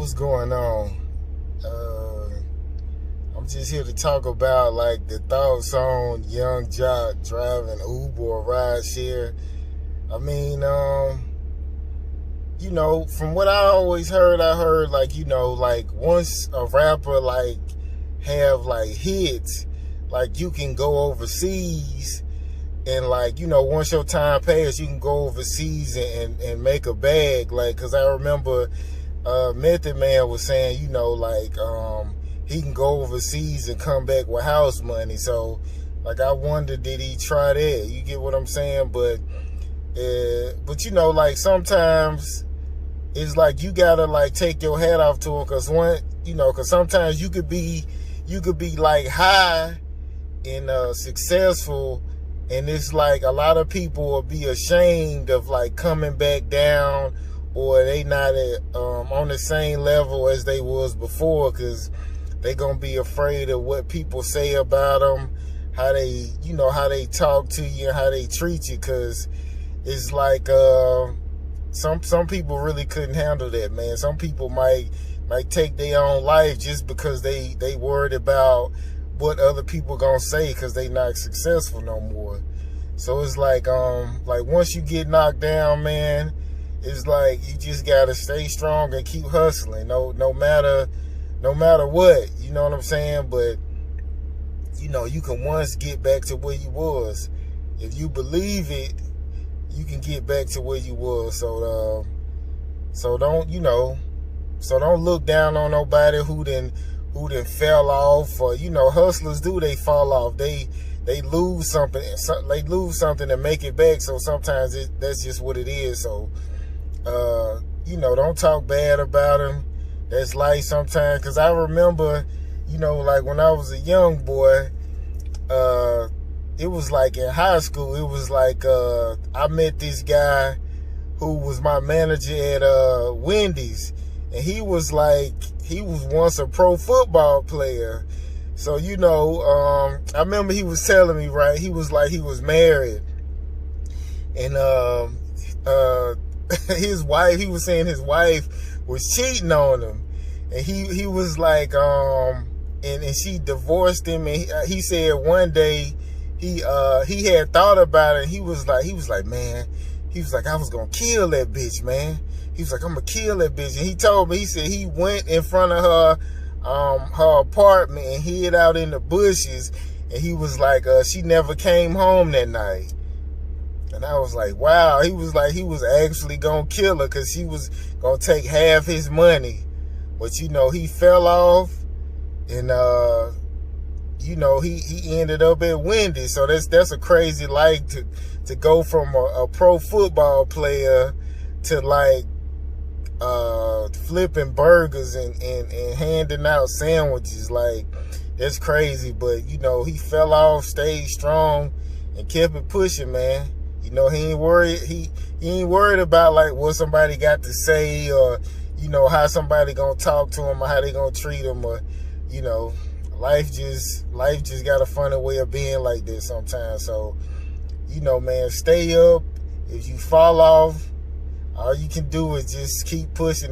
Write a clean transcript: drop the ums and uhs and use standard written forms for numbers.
What's going on? Uh, I'm just here to talk about like the thoughts on Young Jock driving Uber or rideshare. I mean, from what I always heard, I heard like once a rapper like have like hits, like you can go overseas and once your time passes, you can go overseas and make a bag. Like, cause I remember Method Man was saying, he can go overseas and come back with house money. So, like, I wonder, did he try that? You get what I'm saying? But sometimes it's like you gotta like take your hat off to him, cause sometimes you could be like high and successful, and it's like a lot of people will be ashamed of like coming back down, or they not on the same level as they was before, because they gonna be afraid of what people say about them, how they talk to you and how they treat you, because it's like some people really couldn't handle that, man. Some people might take their own life just because they worried about what other people gonna say, because they not successful no more. So it's like once you get knocked down, man, it's like you just gotta stay strong and keep hustling, no matter what, you know what I'm saying? But you can once get back to where you was. If you believe it, you can get back to where you was. So don't look down on nobody who then fell off, or hustlers they fall off. They lose something. They lose something to make it back. So sometimes that's just what it is. So don't talk bad about them. That's life sometimes. Cause I remember, like when I was a young boy, it was like in high school. It was like I met this guy who was my manager at Wendy's, and he was once a pro football player. So I remember he was telling me, right? He was like he was married, and his wife. He was saying his wife was cheating on him, and he was like and she divorced him, and he said one day he had thought about it. And he was like, man, he was like, I was gonna kill that bitch, man. He was like, I'm gonna kill that bitch. And he told me, he said he went in front of her apartment and hid out in the bushes, and he was like, she never came home that night. And I was like, wow. He was like, he was actually gonna kill her because she was gonna take half his money. But he fell off, and he ended up at Wendy's. So that's a crazy life to go from a pro football player to like flipping burgers and handing out sandwiches. Like, that's crazy. But he fell off, stayed strong, and kept it pushing, man. He ain't worried. He ain't worried about like what somebody got to say, or how somebody gonna talk to him, or how they gonna treat him, or life just got a funny way of being like this sometimes. So man, stay up. If you fall off, all you can do is just keep pushing.